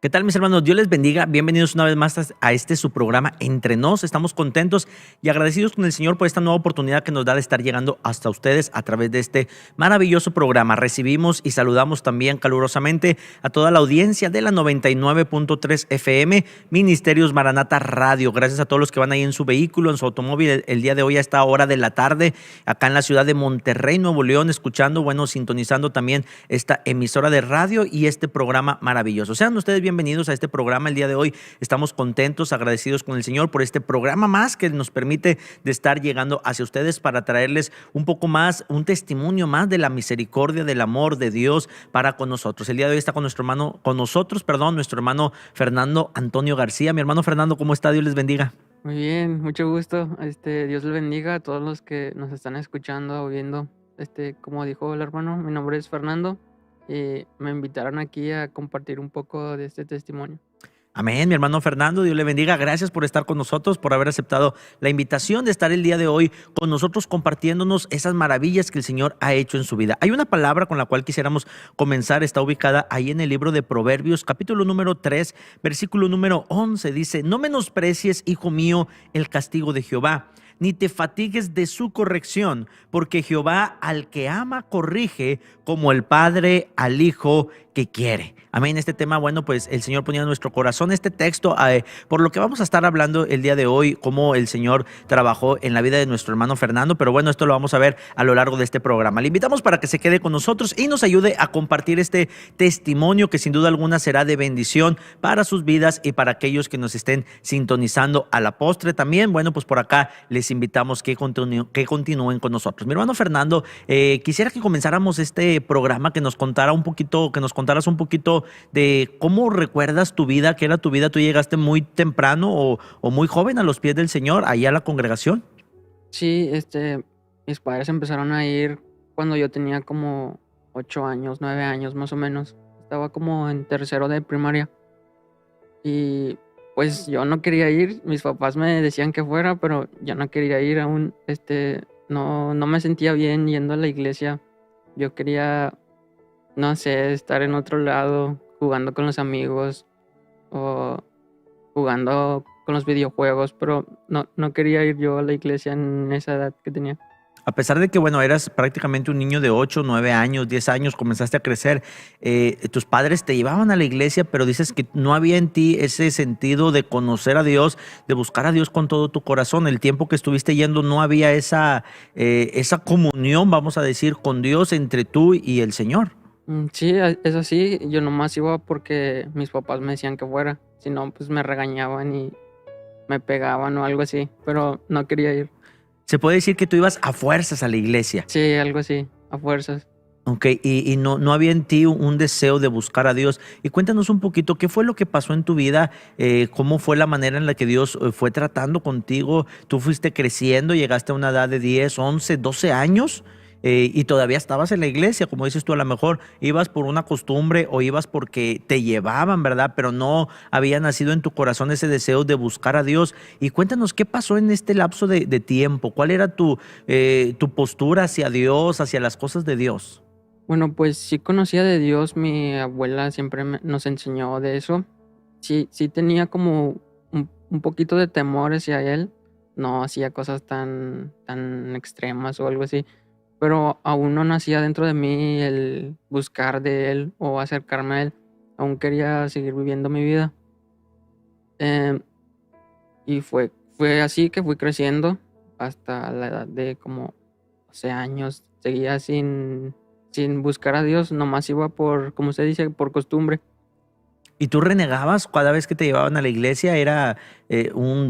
¿Qué tal, mis hermanos? Dios les bendiga. Bienvenidos una vez más a este su programa Entre Nos. Estamos contentos y agradecidos con el Señor por esta nueva oportunidad que nos da de estar llegando hasta ustedes a través de este maravilloso programa. Recibimos y saludamos también calurosamente a toda la audiencia de la 99.3 FM, Ministerios Maranata Radio. Gracias a todos los que van ahí en su vehículo, en su automóvil, el día de hoy a esta hora de la tarde, acá en la ciudad de Monterrey, Nuevo León, escuchando, sintonizando también esta emisora de radio y este programa maravilloso. Sean ustedes bienvenidos a este programa el día de hoy. Estamos contentos, agradecidos con el Señor por este programa más que nos permite de estar llegando hacia ustedes para traerles un poco más, un testimonio más de la misericordia, del amor de Dios para con nosotros. El día de hoy está con nuestro hermano Fernando Antonio García. Mi hermano Fernando, ¿cómo está? Dios les bendiga. Muy bien, mucho gusto. Dios le bendiga a todos los que nos están escuchando o viendo. Como dijo el hermano, mi nombre es Fernando y me invitaron aquí a compartir un poco de este testimonio. Amén, mi hermano Fernando, Dios le bendiga. Gracias por estar con nosotros, por haber aceptado la invitación de estar el día de hoy con nosotros compartiéndonos esas maravillas que el Señor ha hecho en su vida. Hay una palabra con la cual quisiéramos comenzar, está ubicada ahí en el libro de Proverbios, capítulo número 3, versículo número 11. Dice: no menosprecies, hijo mío, el castigo de Jehová, ni te fatigues de su corrección, porque Jehová al que ama corrige, como el padre al hijo que quiere. Amén. Este tema, pues el Señor ponía en nuestro corazón este texto, por lo que vamos a estar hablando el día de hoy, cómo el Señor trabajó en la vida de nuestro hermano Fernando, pero esto lo vamos a ver a lo largo de este programa. Le invitamos para que se quede con nosotros y nos ayude a compartir este testimonio que sin duda alguna será de bendición para sus vidas y para aquellos que nos estén sintonizando a la postre. También, pues por acá les invitamos que continúen con nosotros. Mi hermano Fernando, quisiera que comenzáramos este programa, que nos contaras un poquito de cómo recuerdas tu vida, qué era tu vida. ¿Tú llegaste muy temprano o muy joven a los pies del Señor, ahí a la congregación? Sí, mis padres empezaron a ir cuando yo tenía como 8 años, 9 años más o menos. Estaba como en tercero de primaria. Y pues yo no quería ir, mis papás me decían que fuera, pero yo no quería ir aún. No me sentía bien yendo a la iglesia. Yo quería, no sé, estar en otro lado, jugando con los amigos o jugando con los videojuegos, pero no quería ir yo a la iglesia en esa edad que tenía. A pesar de que, eras prácticamente un niño de 8, 9 años, 10 años, comenzaste a crecer, tus padres te llevaban a la iglesia, pero dices que no había en ti ese sentido de conocer a Dios, de buscar a Dios con todo tu corazón. El tiempo que estuviste yendo no había esa comunión, vamos a decir, con Dios entre tú y el Señor. Sí, es así. Yo nomás iba porque mis papás me decían que fuera. Si no, pues me regañaban y me pegaban o algo así. Pero no quería ir. Se puede decir que tú ibas a fuerzas a la iglesia. Sí, algo así, a fuerzas. Ok, y no había en ti un deseo de buscar a Dios. Y cuéntanos un poquito, ¿qué fue lo que pasó en tu vida? ¿Cómo fue la manera en la que Dios fue tratando contigo? ¿Tú fuiste creciendo, llegaste a una edad de 10, 11, 12 años? Y todavía estabas en la iglesia, como dices tú, a lo mejor ibas por una costumbre o ibas porque te llevaban, ¿verdad? Pero no había nacido en tu corazón ese deseo de buscar a Dios. Y cuéntanos, ¿qué pasó en este lapso de tiempo? ¿Cuál era tu postura hacia Dios, hacia las cosas de Dios? Bueno, pues sí conocía de Dios. Mi abuela siempre nos enseñó de eso. Sí tenía como un poquito de temor hacia él. No hacía cosas tan extremas o algo así. Pero aún no nacía dentro de mí el buscar de él o acercarme a él. Aún quería seguir viviendo mi vida. Em, y fue así que fui creciendo hasta la edad de como 12 años. Seguía sin buscar a Dios, nomás iba por, como se dice, por costumbre. ¿Y tú renegabas cada vez que te llevaban a la iglesia?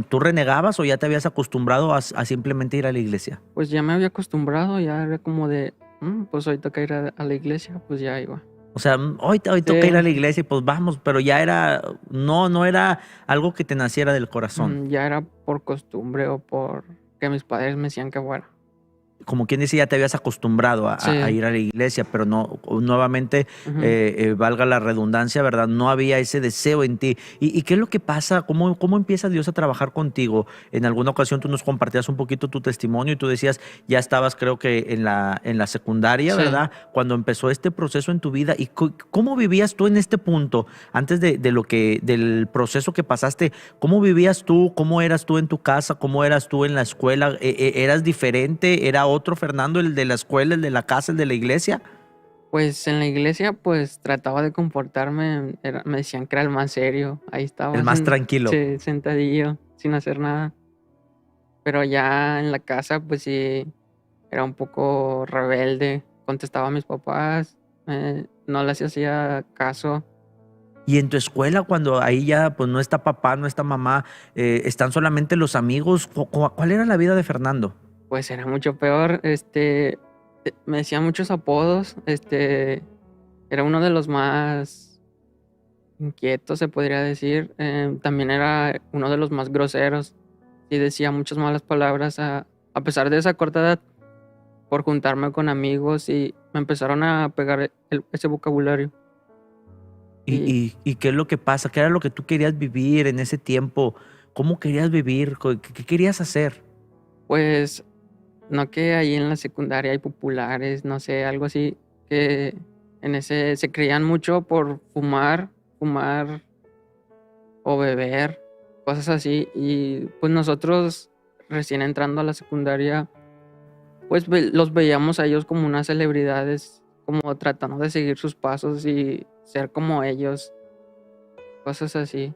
¿Tú renegabas o ya te habías acostumbrado a simplemente ir a la iglesia? Pues ya me había acostumbrado, ya era como de, pues hoy toca ir a la iglesia, pues ya iba. O sea, hoy toca ir a la Sí, iglesia y pues vamos, pero no era algo que te naciera del corazón. ya era por costumbre o por que mis padres me decían que fuera. como quien dice, ya te habías acostumbrado a Sí. ir a la iglesia, pero no, nuevamente, Ujú. valga la redundancia, ¿verdad? No había ese deseo en ti. ¿Y qué es lo que pasa? ¿Cómo empieza Dios a trabajar contigo? En alguna ocasión tú nos compartías un poquito tu testimonio y tú decías, ya estabas, creo que en la secundaria, Sí. ¿verdad? Cuando empezó este proceso en tu vida. ¿Y cómo vivías tú en este punto? Antes del proceso que pasaste, ¿cómo vivías tú? ¿Cómo eras tú en tu casa? ¿Cómo eras tú en la escuela? ¿Eras diferente? ¿Era otro Fernando, el de la escuela, el de la casa, el de la iglesia? Pues en la iglesia, pues trataba de comportarme, me decían que era el más serio, ahí El estaba más tranquilo. sí, sentadillo, sin hacer nada. Pero ya en la casa, pues sí, era un poco rebelde, contestaba a mis papás, no les hacía caso. Y en tu escuela, cuando ahí ya pues no está papá, no está mamá, están solamente los amigos, ¿cuál era la vida de Fernando? Pues era mucho peor, me decían muchos apodos, era uno de los más inquietos, se podría decir, también era uno de los más groseros, y decía muchas malas palabras a pesar de esa corta edad, por juntarme con amigos y me empezaron a pegar ese vocabulario. ¿Y, Y y qué es lo que pasa? ¿Qué era lo que tú querías vivir en ese tiempo? ¿Cómo querías vivir? ¿Qué querías hacer? pues, no que ahí en la secundaria hay populares, no sé, algo así, que en ese se creían mucho por fumar o beber, cosas así. Y pues nosotros, recién entrando a la secundaria, pues los veíamos a ellos como unas celebridades, como tratando de seguir sus pasos y ser como ellos, cosas así.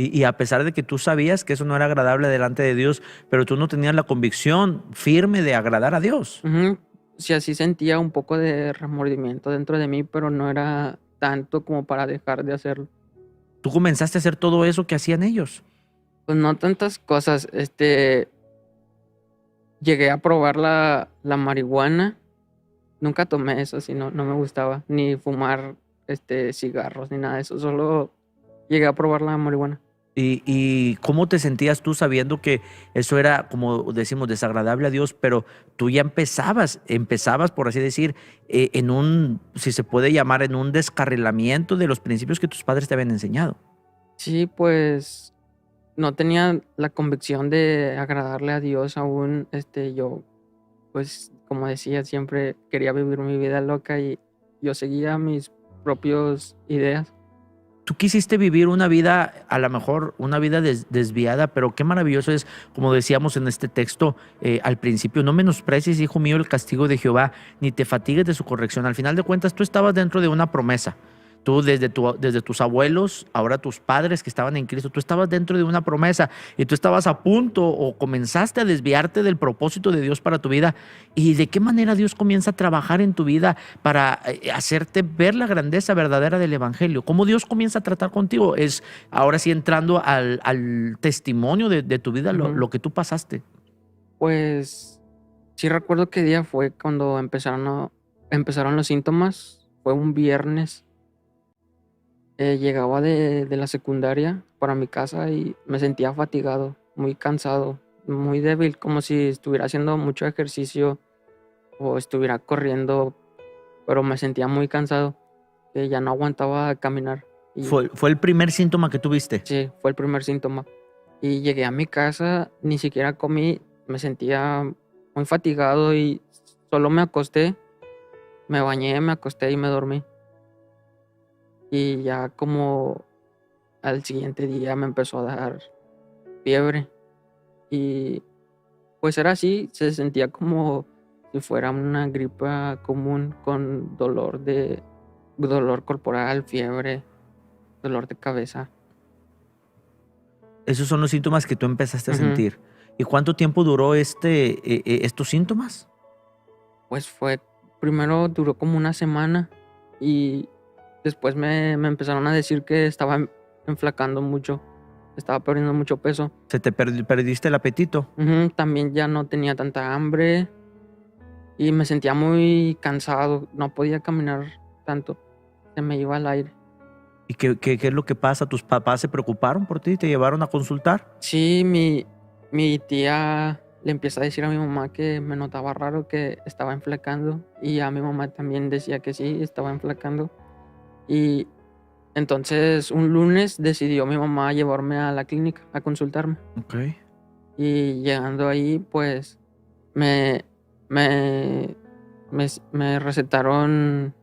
Y a pesar de que tú sabías que eso no era agradable delante de Dios, pero tú no tenías la convicción firme de agradar a Dios. Ujú. Sí, así sentía un poco de remordimiento dentro de mí, pero no era tanto como para dejar de hacerlo. Tú comenzaste a hacer todo eso que hacían ellos. Pues no tantas cosas, llegué a probar la marihuana, nunca tomé eso, sí, no me gustaba, ni fumar, cigarros, ni nada de eso, solo llegué a probar la marihuana. ¿Y cómo te sentías tú sabiendo que eso era, como decimos, desagradable a Dios, pero tú ya empezabas, por así decir, en un, si se puede llamar, en un descarrilamiento de los principios que tus padres te habían enseñado? Sí, pues no tenía la convicción de agradarle a Dios aún, yo, pues, como decía, siempre quería vivir mi vida loca y yo seguía mis propias ideas. Tú quisiste vivir una vida, a lo mejor una vida desviada, pero qué maravilloso es, como decíamos en este texto al principio, no menosprecies, hijo mío, el castigo de Jehová, ni te fatigues de su corrección. Al final de cuentas, tú estabas dentro de una promesa. Tú desde tus abuelos, ahora tus padres que estaban en Cristo, tú estabas dentro de una promesa y tú estabas a punto o comenzaste a desviarte del propósito de Dios para tu vida. ¿Y de qué manera Dios comienza a trabajar en tu vida para hacerte ver la grandeza verdadera del Evangelio? ¿Cómo Dios comienza a tratar contigo? Es ahora sí entrando al testimonio de tu vida, Ujú. lo que tú pasaste. Pues sí recuerdo qué día fue cuando empezaron los síntomas, fue un viernes. Llegaba de la secundaria para mi casa y me sentía fatigado, muy cansado, muy débil, como si estuviera haciendo mucho ejercicio o estuviera corriendo, pero me sentía muy cansado, que ya no aguantaba caminar. Y Fue el primer síntoma que tuviste. sí, fue el primer síntoma. Y llegué a mi casa, ni siquiera comí, me sentía muy fatigado y solo me acosté, me bañé, me acosté y me dormí. Y ya como al siguiente día me empezó a dar fiebre y pues era así, se sentía como si fuera una gripa común con dolor corporal, fiebre, dolor de cabeza. Esos son los síntomas que tú empezaste a Ujú. sentir. ¿Y cuánto tiempo duró estos síntomas? Pues primero duró como una semana y después me empezaron a decir que estaba enflacando mucho, estaba perdiendo mucho peso. ¿Se te perdiste el apetito? Ujú, también ya no tenía tanta hambre. Y me sentía muy cansado, no podía caminar tanto, se me iba el aire. ¿Y qué es lo que pasa? ¿Tus papás se preocuparon por ti y te llevaron a consultar? Sí, mi tía le empieza a decir a mi mamá que me notaba raro, que estaba enflacando. Y a mi mamá también decía que sí, estaba enflacando. Y entonces un lunes decidió mi mamá llevarme a la clínica a consultarme. Ok. Y llegando ahí, pues me, me, me recetaron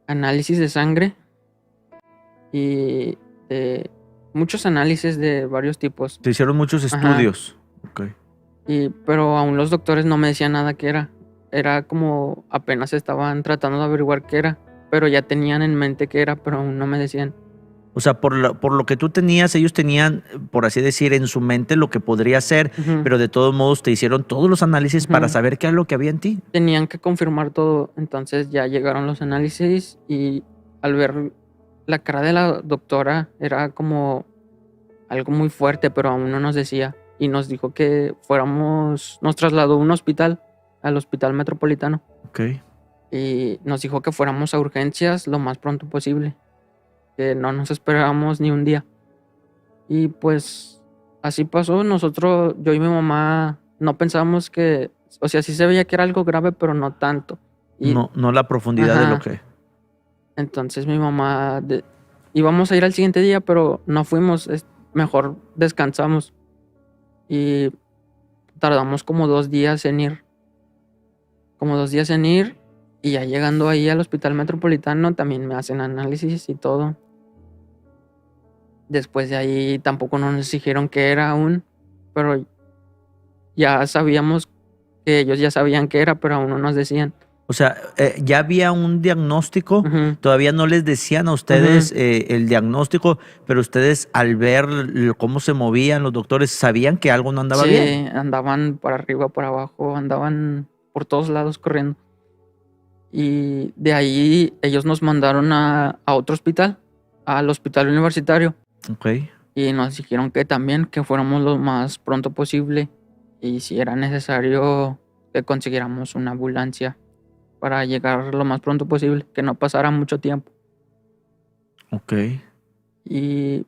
análisis de sangre y de muchos análisis de varios tipos. Te hicieron muchos Ajá. estudios. Ok. Pero aún los doctores no me decían nada qué era. Era como apenas estaban tratando de averiguar qué era, pero ya tenían en mente qué era, pero aún no me decían. O sea, por lo que tú tenías, ellos tenían, por así decir, en su mente lo que podría ser, Ujú, pero de todos modos te hicieron todos los análisis para ujú. saber qué era lo que había en ti. Tenían que confirmar todo, entonces ya llegaron los análisis y al ver la cara de la doctora era como algo muy fuerte, pero aún no nos decía. Y nos dijo que fuéramos, nos trasladó a un hospital, al hospital metropolitano. Ok. Y nos dijo que fuéramos a urgencias lo más pronto posible, que no nos esperábamos ni un día. Y pues así pasó. Nosotros, yo y mi mamá, no pensábamos que, o sea, sí se veía que era algo grave, pero no tanto. Y, No la profundidad de lo ajá, que. entonces mi mamá, íbamos a ir al siguiente día, pero no fuimos, mejor descansamos. Y tardamos como 2 días en ir, y ya llegando ahí al hospital metropolitano también me hacen análisis y todo. Después de ahí tampoco no nos dijeron qué era aún, pero ya sabíamos que ellos ya sabían qué era, pero aún no nos decían. O sea, ya había un diagnóstico, Ujú, todavía no les decían a ujú. ustedes el diagnóstico, pero ustedes al ver cómo se movían los doctores, sabían que algo no andaba bien. Sí, andaban para arriba, para abajo, andaban por todos lados corriendo. Y de ahí ellos nos mandaron a otro hospital, al hospital universitario. Ok. Y nos dijeron que también que fuéramos lo más pronto posible y si era necesario que consiguiéramos una ambulancia para llegar lo más pronto posible, que no pasara mucho tiempo. Ok. Y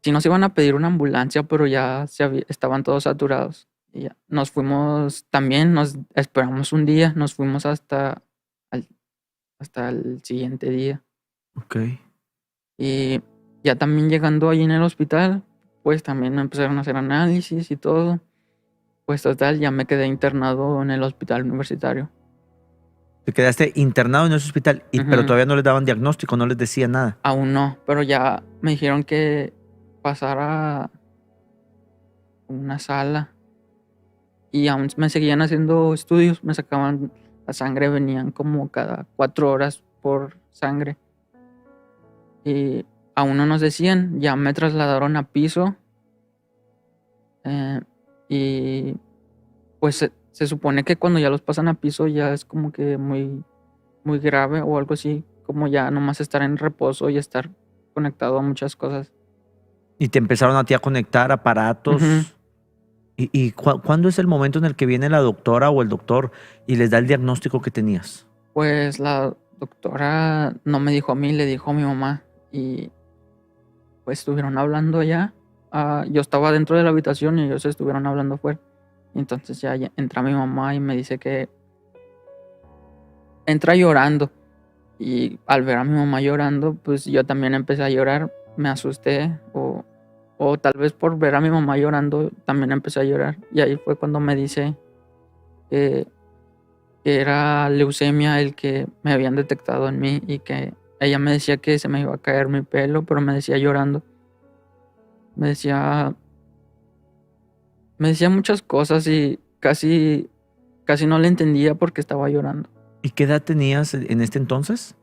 si nos iban a pedir una ambulancia, pero ya estaban todos saturados. Y ya nos fuimos también, nos esperamos un día, nos fuimos al- hasta el siguiente día. Ok. Y ya también llegando ahí en el hospital, pues también me empezaron a hacer análisis y todo. Pues total, ya me quedé internado en el hospital universitario. Te quedaste internado en ese hospital, pero Ujú. todavía no les daban diagnóstico, no les decían nada. Aún no, pero ya me dijeron que pasara a una sala y aún me seguían haciendo estudios, me sacaban la sangre, venían como cada 4 horas por sangre y aún no nos decían, ya me trasladaron a piso eh, y pues se supone que cuando ya los pasan a piso ya es como que muy, muy grave o algo así, como ya nomás estar en reposo y estar conectado a muchas cosas. Y te empezaron a ti a conectar Ujú. aparatos. ¿Y cuándo es el momento en el que viene la doctora o el doctor y les da el diagnóstico que tenías? Pues la doctora no me dijo a mí, le dijo a mi mamá y pues estuvieron hablando allá. Yo estaba dentro de la habitación y ellos estuvieron hablando afuera. Y entonces ya entra mi mamá y me dice que entra llorando. Y al ver a mi mamá llorando, pues yo también empecé a llorar, me asusté o tal vez por ver a mi mamá llorando también empecé a llorar. Y ahí fue cuando me dice que era leucemia el que me habían detectado en mí y que ella me decía que se me iba a caer mi pelo, pero me decía llorando. Me decía, me decía muchas cosas y casi no le entendía porque estaba llorando. ¿Y qué edad tenías en este entonces?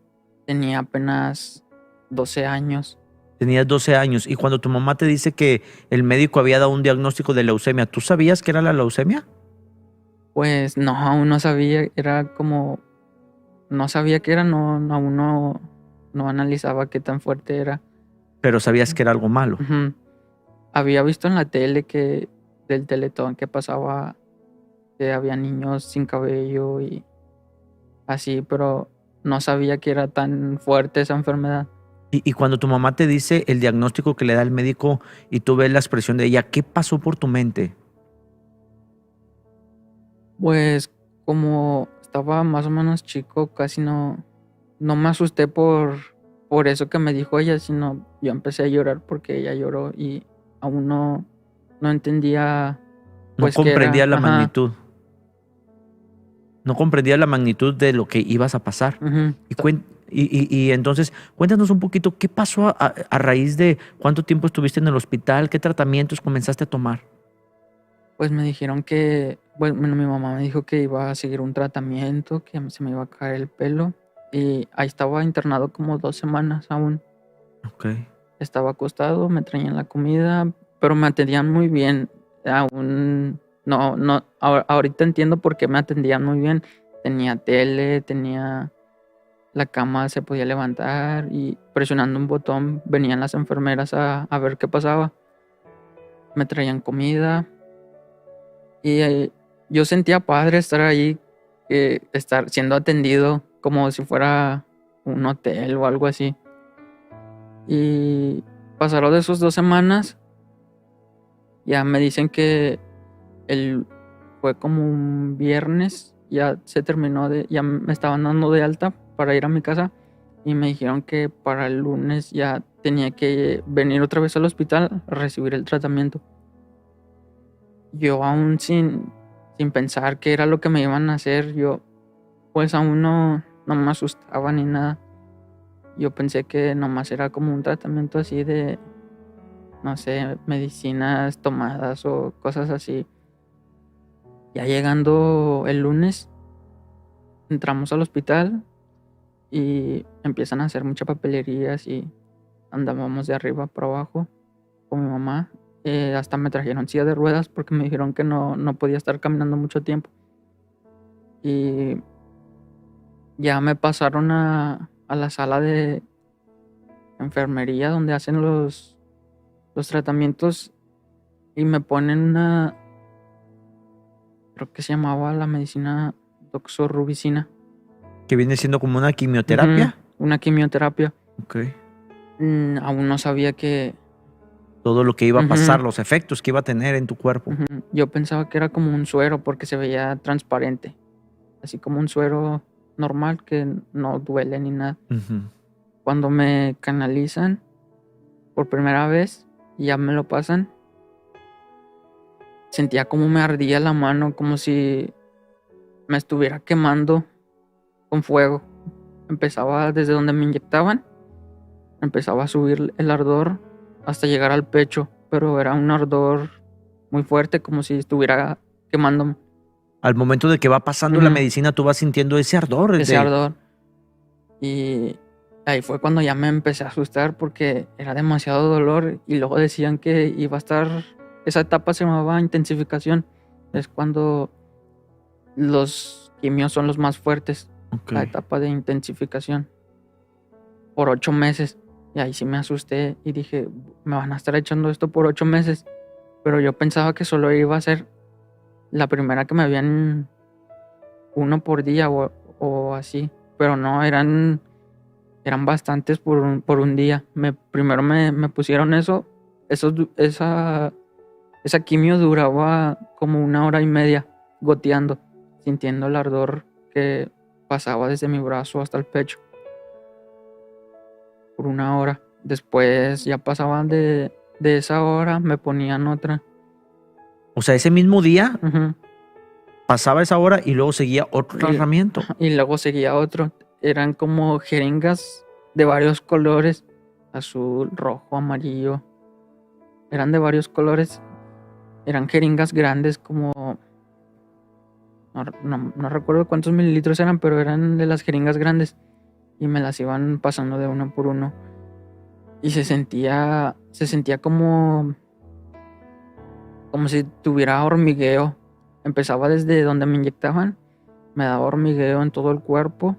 Tenía apenas 12 años. Tenías 12 años. Y cuando tu mamá te dice que el médico había dado un diagnóstico de leucemia, ¿tú sabías que era la leucemia? Pues no, aún no sabía, era como, no sabía qué era, aún no analizaba qué tan fuerte era. Pero sabías que era algo malo. Ujú. Había visto en la tele del Teletón que pasaba, que había niños sin cabello y así, pero no sabía que era tan fuerte esa enfermedad. Y cuando tu mamá te dice el diagnóstico que le da el médico y tú ves la expresión de ella, ¿qué pasó por tu mente? Pues como estaba más o menos chico, casi no me asusté por eso que me dijo ella, sino yo empecé a llorar porque ella lloró y aún no entendía No pues qué comprendía era. la Ajá. magnitud. No comprendía la magnitud de lo que ibas a pasar. Ujú. Y, y entonces, cuéntanos un poquito, ¿qué pasó a raíz de cuánto tiempo estuviste en el hospital? ¿Qué tratamientos comenzaste a tomar? Pues me dijeron que, bueno, mi mamá me dijo que iba a seguir un tratamiento, que se me iba a caer el pelo. Y ahí estaba internado como 2 semanas aún. Ok. Estaba acostado, me traían la comida, pero me atendían muy bien. Aún ahorita entiendo por qué me atendían muy bien. Tenía tele, tenía la cama, se podía levantar y presionando un botón venían las enfermeras a ver qué pasaba. Me traían comida y yo sentía padre estar ahí, estar siendo atendido como si fuera un hotel o algo así. Y pasaron de esos 2 semanas. Ya me dicen que el fue como un viernes, ya se terminó ya me estaban dando de alta para ir a mi casa y me dijeron que para el lunes ya tenía que venir otra vez al hospital a recibir el tratamiento. Yo aún sin pensar qué era lo que me iban a hacer, yo pues aún no me asustaba ni nada. Yo pensé que nomás era como un tratamiento así de, no sé, medicinas tomadas o cosas así. Ya llegando el lunes, entramos al hospital y empiezan a hacer mucha papelería y andábamos de arriba para abajo con mi mamá. Hasta me trajeron silla de ruedas porque me dijeron que no podía estar caminando mucho tiempo. Y ya me pasaron a la sala de enfermería donde hacen los tratamientos y me ponen creo que se llamaba la medicina doxorubicina. Que viene siendo como una Ujú. quimioterapia. Una quimioterapia. Ok. Aún no sabía que... Todo lo que iba a pasar, Ujú, los efectos que iba a tener en tu cuerpo. ujú. Yo pensaba que era como un suero porque se veía transparente, así como un suero normal que no duele ni nada. Ujú. Cuando me canalizan por primera vez y ya me lo pasan, sentía como me ardía la mano, como si me estuviera quemando con fuego. Empezaba desde donde me inyectaban, empezaba a subir el ardor hasta llegar al pecho, pero era un ardor muy fuerte, como si estuviera quemándome. Al momento de que va pasando la Ujú. medicina, tú vas sintiendo ese ardor Ese de... ardor. Y ahí fue cuando ya me empecé a asustar porque era demasiado dolor y luego decían que iba a estar, esa etapa se llamaba intensificación. Es cuando los quimios son los más fuertes, Ok. la etapa de intensificación, por 8 meses. Y ahí sí me asusté y dije, me van a estar echando esto por 8 meses. Pero yo pensaba que solo iba a ser la primera que me habían uno por día o así. Pero no, eran bastantes por un día. Primero me pusieron esa quimio duraba como 1 hora y media goteando, sintiendo el ardor que pasaba desde mi brazo hasta el pecho por 1 hora. Después ya pasaban de esa hora, me ponían otra. O sea, ese mismo día Ujú. pasaba esa hora y luego seguía otro Y, tratamiento. y luego seguía otro. Eran como jeringas de varios colores, azul, rojo, amarillo. Eran de varios colores. Eran jeringas grandes como... No recuerdo cuántos mililitros eran, pero eran de las jeringas grandes. Y me las iban pasando de uno por uno. Y se sentía como si tuviera hormigueo. Empezaba desde donde me inyectaban. Me daba hormigueo en todo el cuerpo.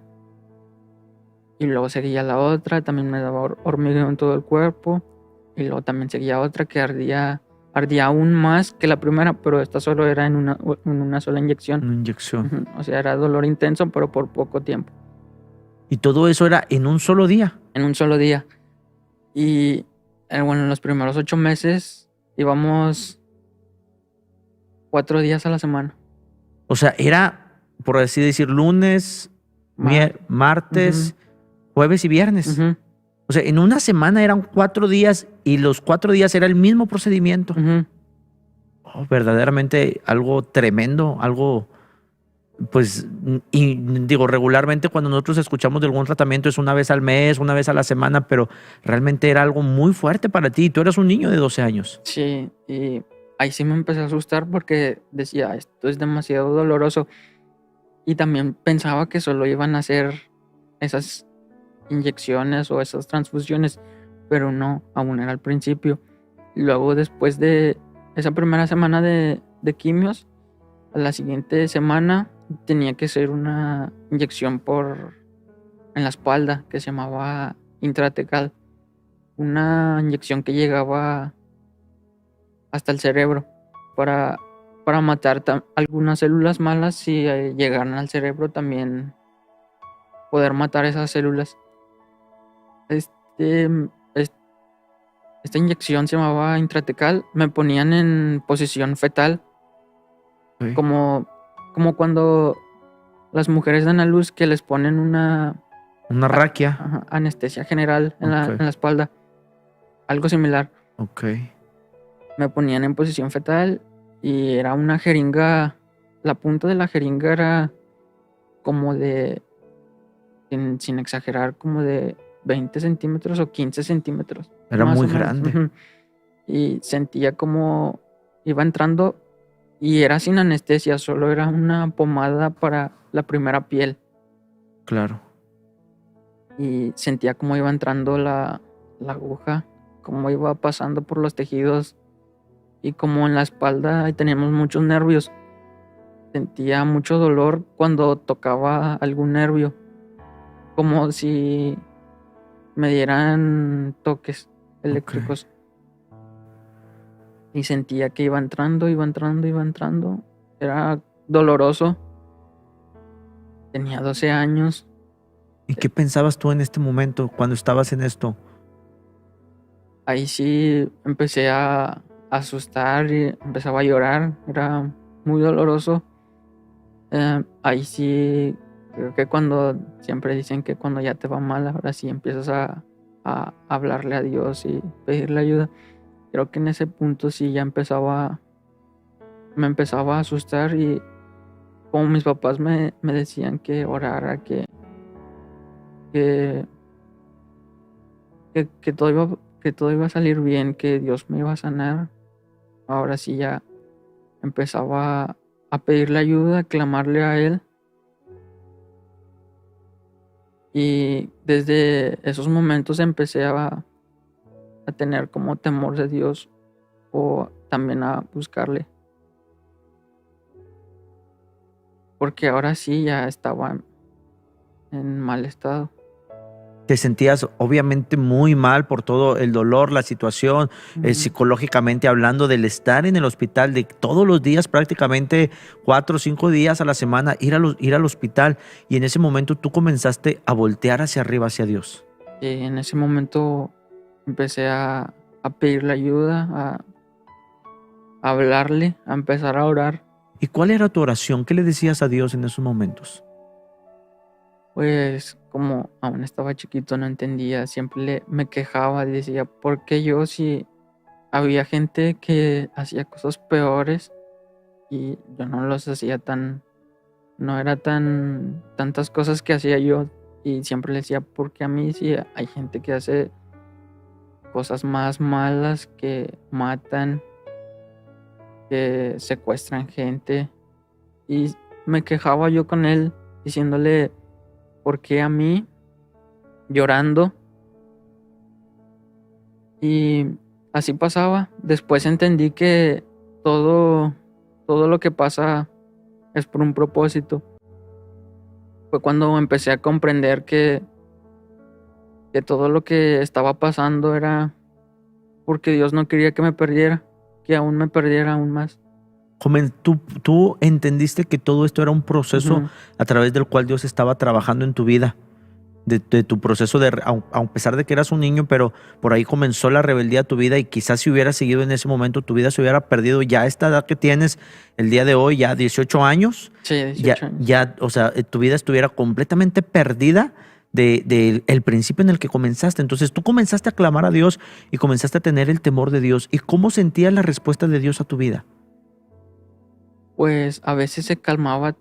Y luego seguía la otra, también me daba hormigueo en todo el cuerpo. Y luego también seguía otra que ardía aún más que la primera, pero esta solo era en una sola inyección. Una inyección. Ujú. O sea, era dolor intenso, pero por poco tiempo, Y todo eso era en un solo día. en un solo día. Y bueno, en los primeros 8 meses íbamos 4 días a la semana. O sea, era, por así decir, lunes, Mar- martes, Ujú, jueves y viernes. ujú, O sea, en una semana eran 4 días y los 4 días era el mismo procedimiento. ujú. Oh, verdaderamente algo tremendo, algo, pues, y digo, regularmente cuando nosotros escuchamos de algún tratamiento es una vez al mes, una vez a la semana, pero realmente era algo muy fuerte para ti. Tú eras un niño de 12 años. Sí, y ahí sí me empecé a asustar porque decía, esto es demasiado doloroso. Y también pensaba que solo iban a hacer esas inyecciones o esas transfusiones, pero no, aún era al principio. Luego, después de esa primera semana de quimios, a la siguiente semana tenía que ser una inyección en la espalda que se llamaba intratecal, una inyección que llegaba hasta el cerebro para, para matar algunas células malas si llegaran al cerebro también poder matar esas células. Este, es- Esta inyección se llamaba intratecal, me ponían en posición fetal, Ok. como, como cuando las mujeres dan a luz que les ponen una Una raquia. anestesia general Ok, en la espalda, algo similar. ok, Me ponían en posición fetal y era una jeringa, la punta de la jeringa era como de, sin exagerar, como de 20 centímetros o 15 centímetros, era más muy o menos. grande. Ujú. Y sentía como iba entrando y era sin anestesia, solo era una pomada para la primera piel. Claro. Y sentía cómo iba entrando la aguja, cómo iba pasando por los tejidos y como en la espalda ahí teníamos muchos nervios. Sentía mucho dolor cuando tocaba algún nervio, como si me dieran toques Ok. eléctricos. Y sentía que iba entrando, iba entrando, iba entrando. Era doloroso. Tenía 12 años. ¿Y qué pensabas tú en este momento cuando estabas en esto? Ahí sí empecé a asustar y empezaba a llorar. Era muy doloroso. Ahí sí, creo que cuando siempre dicen que cuando ya te va mal, ahora sí empiezas a hablarle a Dios y pedirle ayuda. Creo que en ese punto sí ya me empezaba a asustar y como mis papás me decían que orara, que, que todo iba a salir bien, que Dios me iba a sanar. Ahora sí ya empezaba a pedirle ayuda, a clamarle a Él. Y desde esos momentos empecé a tener como temor de Dios o también a buscarle. Porque ahora sí ya estaba en mal estado. Te sentías obviamente muy mal por todo el dolor, la situación, Ujú. psicológicamente hablando, del estar en el hospital, de todos los días, prácticamente 4 o 5 días a la semana, ir al hospital. Y en ese momento tú comenzaste a voltear hacia arriba, hacia Dios. Y en ese momento empecé a pedirle ayuda, a hablarle, a empezar a orar. ¿Y cuál era tu oración? ¿Qué le decías a Dios en esos momentos? Pues como aún estaba chiquito no entendía, siempre me quejaba y decía, ¿por qué yo si había gente que hacía cosas peores y yo no los hacía no era tantas cosas que hacía yo? Y siempre le decía, ¿por qué a mí si hay gente que hace cosas más malas, que matan, que secuestran gente? Y me quejaba yo con él diciéndole, ¿por qué a mí? Llorando. Y así pasaba. Después entendí que todo, todo lo que pasa es por un propósito. Fue cuando empecé a comprender que todo lo que estaba pasando era porque Dios no quería que me perdiera, que aún me perdiera aún más. Tú entendiste que todo esto era un proceso Ujú. a través del cual Dios estaba trabajando en tu vida. de tu proceso a pesar de que eras un niño, pero por ahí comenzó la rebeldía a tu vida y quizás si hubieras seguido en ese momento, tu vida se hubiera perdido ya a esta edad que tienes el día de hoy, ya 18 años, Sí, ya, 18 años. ya, o sea, tu vida estuviera completamente perdida de el principio en el que comenzaste. Entonces tú comenzaste a clamar a Dios y comenzaste a tener el temor de Dios. ¿Y cómo sentías la respuesta de Dios a tu vida? Pues a veces se calmaba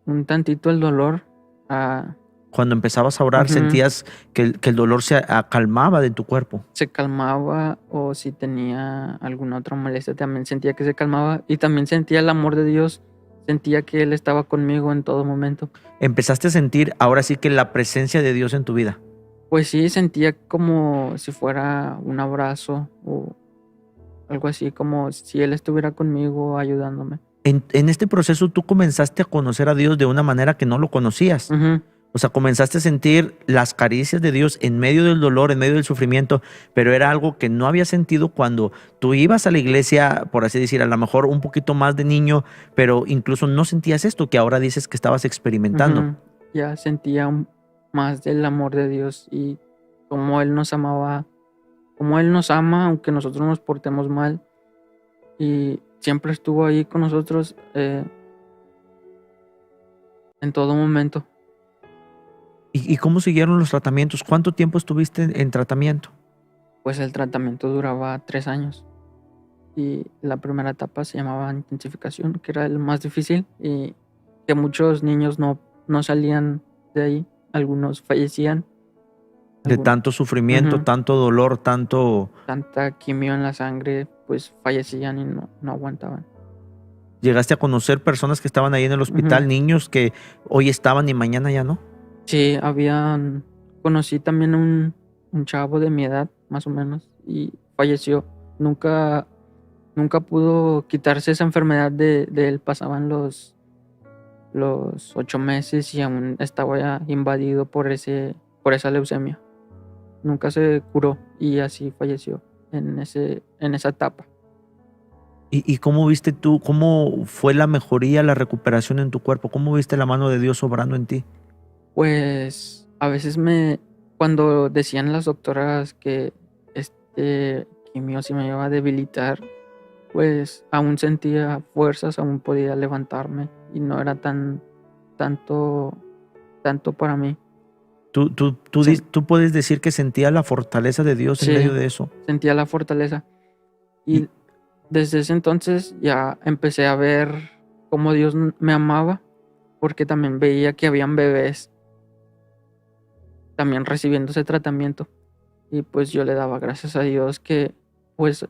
un tantito el dolor. ah, Cuando empezabas a orar, Ujú. sentías que el dolor se calmaba de tu cuerpo. Se calmaba, o si tenía alguna otra molestia también sentía que se calmaba, y también sentía el amor de Dios, sentía que Él estaba conmigo en todo momento. Empezaste a sentir ahora sí que la presencia de Dios en tu vida. Pues sí, sentía como si fuera un abrazo o algo así, como si Él estuviera conmigo ayudándome. En este proceso tú comenzaste a conocer a Dios de una manera que no lo conocías. Ujú, O sea, comenzaste a sentir las caricias de Dios en medio del dolor, en medio del sufrimiento, pero era algo que no habías sentido cuando tú ibas a la iglesia, por así decir, a lo mejor un poquito más de niño, pero incluso no sentías esto que ahora dices que estabas experimentando. ujú. Ya sentía más del amor de Dios y cómo Él nos amaba, cómo Él nos ama aunque nosotros nos portemos mal, y siempre estuvo ahí con nosotros en todo momento. Y cómo siguieron los tratamientos? ¿Cuánto tiempo estuviste en tratamiento? Pues el tratamiento duraba 3 años y la primera etapa se llamaba intensificación, que era el más difícil y que muchos niños no salían de ahí, algunos fallecían, De algún- tanto sufrimiento, Ujú. tanto dolor, tanto... Tanta quimio en la sangre, pues fallecían y no aguantaban. Llegaste a conocer personas que estaban ahí en el Ujú. hospital, niños que hoy estaban y mañana ya no. Sí, conocí también un chavo de mi edad, más o menos, y falleció. Nunca pudo quitarse esa enfermedad de él. Pasaban los 8 meses y aún estaba ya invadido por esa leucemia. Nunca se curó y así falleció en esa etapa. ¿Y cómo viste tú, cómo fue la mejoría, la recuperación en tu cuerpo? ¿Cómo viste la mano de Dios obrando en ti? Pues a veces cuando decían las doctoras que quimio sí me iba a debilitar, pues aún sentía fuerzas, aún podía levantarme y no era tanto, tanto para mí. Sen- Tú puedes decir que sentías la fortaleza de Dios en medio sí, de eso. sentía la fortaleza. Y, Y desde ese entonces ya empecé a ver cómo Dios me amaba, porque también veía que habían bebés también recibiendo ese tratamiento. Y pues yo le daba gracias a Dios pues,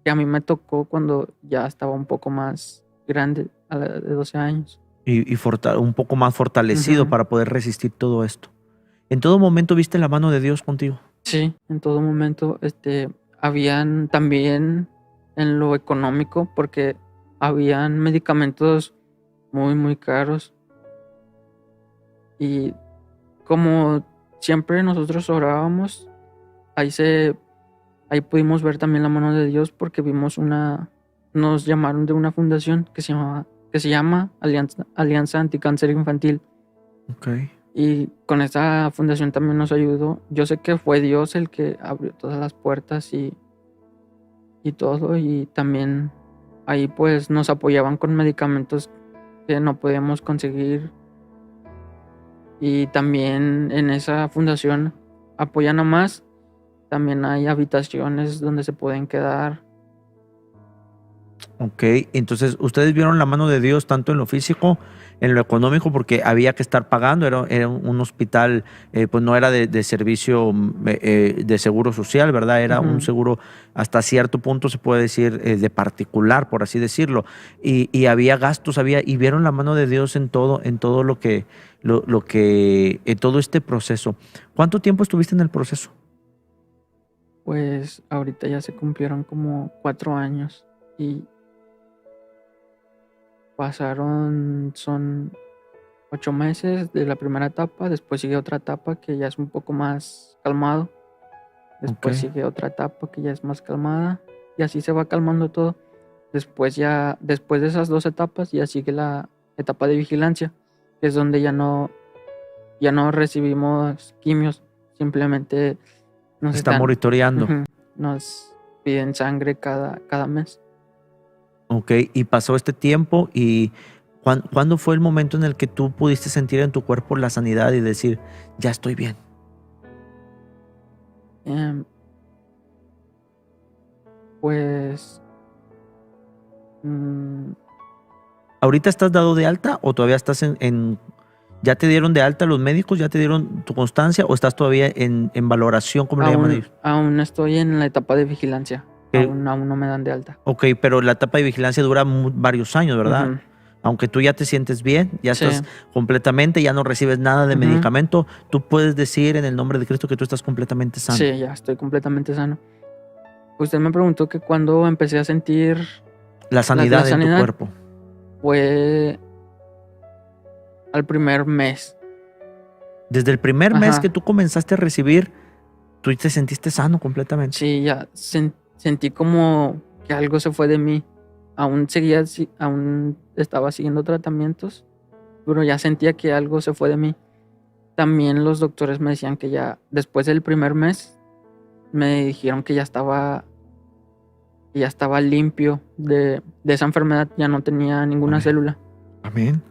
que a mí me tocó cuando ya estaba un poco más grande, a la edad de 12 años. un poco más fortalecido Ujú. para poder resistir todo esto. En todo momento viste la mano de Dios contigo. Sí, en todo momento, habían también en lo económico, porque habían medicamentos muy, muy caros. Y como siempre nosotros orábamos, ahí ahí pudimos ver también la mano de Dios, porque nos llamaron de una fundación que se llama Alianza Anticáncer Infantil. Ok. Y con esta fundación también nos ayudó. Yo sé que fue Dios el que abrió todas las puertas y todo. Y también ahí pues nos apoyaban con medicamentos que no podíamos conseguir. Y también en esa fundación apoyan a más. También hay habitaciones donde se pueden quedar. Ok, entonces ustedes vieron la mano de Dios tanto en lo físico, en lo económico, porque había que estar pagando, era un hospital, pues no era de servicio de seguro social, ¿verdad? Era un Ujú. seguro hasta cierto punto, se puede decir, de particular, por así decirlo. Y había gastos, y vieron la mano de Dios en todo en todo este proceso. ¿Cuánto tiempo estuviste en el proceso? Pues ahorita ya se cumplieron como 4 años y son 8 meses de la primera etapa, después sigue otra etapa que ya es un poco más calmado, Ok. después sigue otra etapa que ya es más calmada y así se va calmando todo. Después de esas 2 etapas ya sigue la etapa de vigilancia, que es donde ya no recibimos quimios, simplemente nos Está están, monitoreando. ujú, nos piden sangre cada mes. Ok, y pasó este tiempo y ¿cuándo fue el momento en el que tú pudiste sentir en tu cuerpo la sanidad y decir, ya estoy bien? Em, pues mm, ¿Ahorita estás dado de alta o todavía estás ya te dieron de alta los médicos, ya te dieron tu constancia o estás todavía en valoración, como le llaman ellos? aún estoy en la etapa de vigilancia. Eh, Aún no me dan de alta. ok, pero la etapa de vigilancia dura varios años, ¿verdad? Ujú, Aunque tú ya te sientes bien, ya sí, estás completamente, ya no recibes nada de ujú, medicamento, tú puedes decir en el nombre de Cristo que tú estás completamente sano. sí, ya estoy completamente sano. Usted me preguntó que cuando empecé a sentir La sanidad en tu sanidad cuerpo. fue al primer mes. Desde el primer mes Ajá. que tú comenzaste a recibir, tú te sentiste sano completamente. Sí, ya sentí como que algo se fue de mí. Aún estaba siguiendo tratamientos, pero ya sentía que algo se fue de mí. También los doctores me decían que ya después del primer mes me dijeron que ya estaba limpio de esa enfermedad, ya no tenía ninguna Amén. célula. Amén.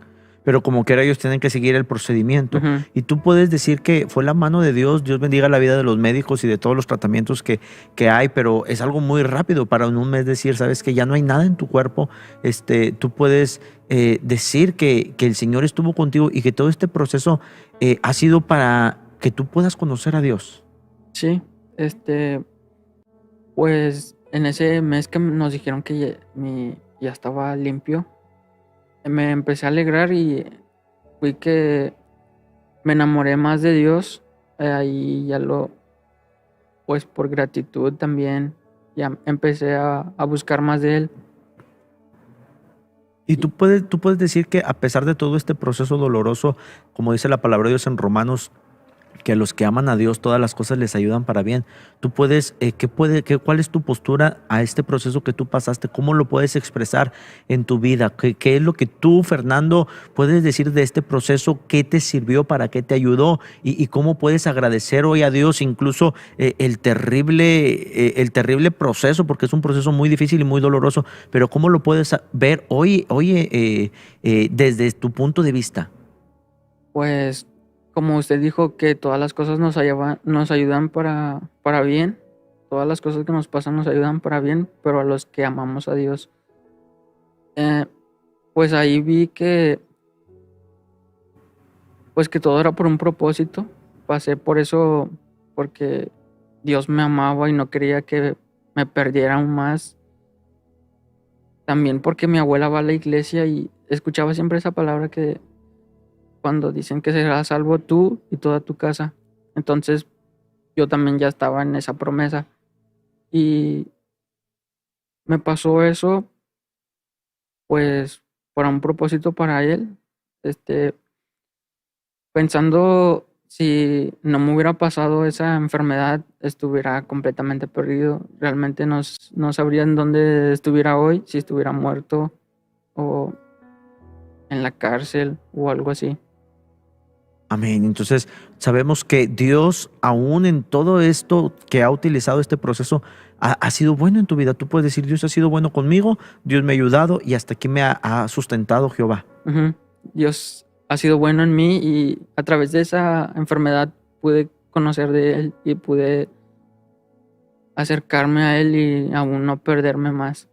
Pero como quiera ellos tienen que seguir el procedimiento. Ujú. Y tú puedes decir que fue la mano de Dios. Dios bendiga la vida de los médicos y de todos los tratamientos que hay, pero es algo muy rápido para en un mes decir, sabes que ya no hay nada en tu cuerpo. Tú puedes decir que el Señor estuvo contigo y que todo este proceso ha sido para que tú puedas conocer a Dios. Sí, pues en ese mes que nos dijeron que ya estaba limpio, me empecé a alegrar y fui que me enamoré más de Dios. Ahí pues por gratitud también, ya empecé a buscar más de Él. Y tú puedes decir que a pesar de todo este proceso doloroso, como dice la palabra de Dios en Romanos, que a los que aman a Dios todas las cosas les ayudan para bien. Tú puedes, ¿cuál es tu postura a este proceso que tú pasaste? ¿Cómo lo puedes expresar en tu vida? ¿Qué es lo que tú, Fernando, puedes decir de este proceso? ¿Qué te sirvió? ¿Para qué te ayudó? ¿Y cómo puedes agradecer hoy a Dios incluso el terrible proceso? Porque es un proceso muy difícil y muy doloroso, pero ¿cómo lo puedes ver hoy desde tu punto de vista? Pues como usted dijo que todas las cosas nos ayudan para bien, todas las cosas que nos pasan nos ayudan para bien, pero a los que amamos a Dios, pues ahí vi pues que todo era por un propósito. Pasé por eso porque Dios me amaba y no quería que me perdiera aún más. También porque mi abuela va a la iglesia y escuchaba siempre esa palabra que cuando dicen que serás salvo tú y toda tu casa. Entonces yo también ya estaba en esa promesa y me pasó eso pues para un propósito para Él. Pensando si no me hubiera pasado esa enfermedad, estuviera completamente perdido. Realmente no sabría en dónde estuviera hoy, si estuviera muerto o en la cárcel o algo así. Amén. Entonces, sabemos que Dios, aún en todo esto que ha utilizado este proceso, ha sido bueno en tu vida. Tú puedes decir, Dios ha sido bueno conmigo, Dios me ha ayudado y hasta aquí me ha sustentado Jehová. Ujú. Dios ha sido bueno en mí y a través de esa enfermedad pude conocer de Él y pude acercarme a Él y aún no perderme más.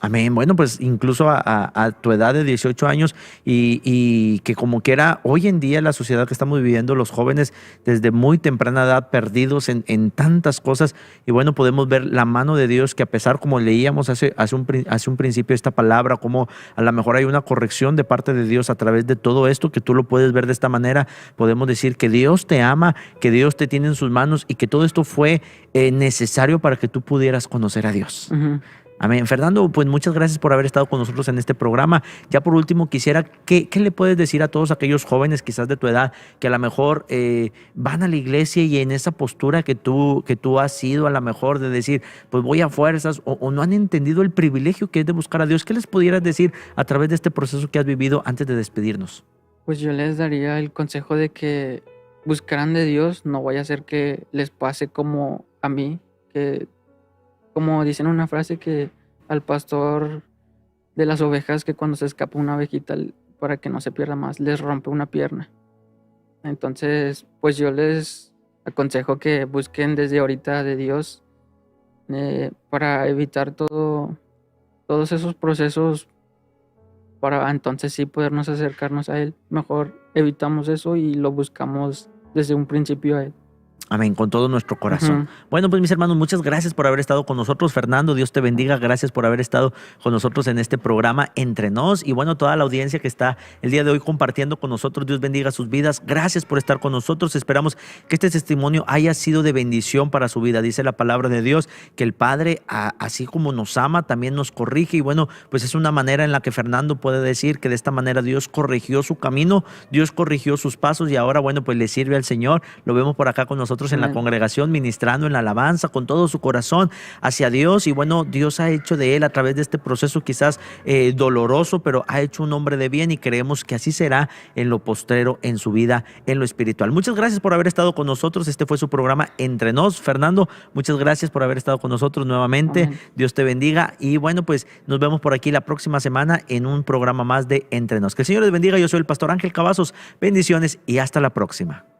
Amén. Bueno, pues incluso a tu edad de 18 años y que como quiera, hoy en día la sociedad que estamos viviendo, los jóvenes desde muy temprana edad perdidos en tantas cosas y bueno, podemos ver la mano de Dios que a pesar como leíamos hace un principio esta palabra, como a lo mejor hay una corrección de parte de Dios a través de todo esto, que tú lo puedes ver de esta manera, podemos decir que Dios te ama, que Dios te tiene en sus manos y que todo esto fue necesario para que tú pudieras conocer a Dios. Ujú. Amén. Fernando, pues muchas gracias por haber estado con nosotros en este programa. Ya por último, quisiera, ¿qué le puedes decir a todos aquellos jóvenes quizás de tu edad que a lo mejor van a la iglesia y en esa postura que tú has sido a lo mejor de decir, pues voy a fuerzas o no han entendido el privilegio que es de buscar a Dios? ¿Qué les pudieras decir a través de este proceso que has vivido antes de despedirnos? Pues yo les daría el consejo de que buscaran de Dios, no vaya a ser que les pase como a mí, que como dicen una frase que al pastor de las ovejas que cuando se escapa una ovejita para que no se pierda más, les rompe una pierna. Entonces, pues yo les aconsejo que busquen desde ahorita de Dios para evitar todos esos procesos para entonces sí podernos acercarnos a Él. Mejor evitamos eso y lo buscamos desde un principio a Él. Amén, con todo nuestro corazón. Ujú. Bueno, pues mis hermanos, muchas gracias por haber estado con nosotros. Fernando, Dios te bendiga. Gracias por haber estado con nosotros en este programa Entre Nos. Y bueno, toda la audiencia que está el día de hoy compartiendo con nosotros, Dios bendiga sus vidas. Gracias por estar con nosotros. Esperamos que este testimonio haya sido de bendición para su vida. Dice la palabra de Dios que el Padre, así como nos ama, también nos corrige. Y bueno, pues es una manera en la que Fernando puede decir que de esta manera Dios corrigió su camino, Dios corrigió sus pasos y ahora, bueno, pues le sirve al Señor. Lo vemos por acá con nosotros en la Amén. congregación, ministrando en la alabanza con todo su corazón hacia Dios. Y bueno, Dios ha hecho de él a través de este proceso quizás doloroso, pero ha hecho un hombre de bien y creemos que así será en lo postrero, en su vida, en lo espiritual. Muchas gracias por haber estado con nosotros. Este fue su programa Entre Nos. Fernando, muchas gracias por haber estado con nosotros nuevamente. Amén. Dios te bendiga y bueno, pues nos vemos por aquí la próxima semana en un programa más de Entre Nos. Que el Señor les bendiga. Yo soy el pastor Ángel Cavazos. Bendiciones y hasta la próxima.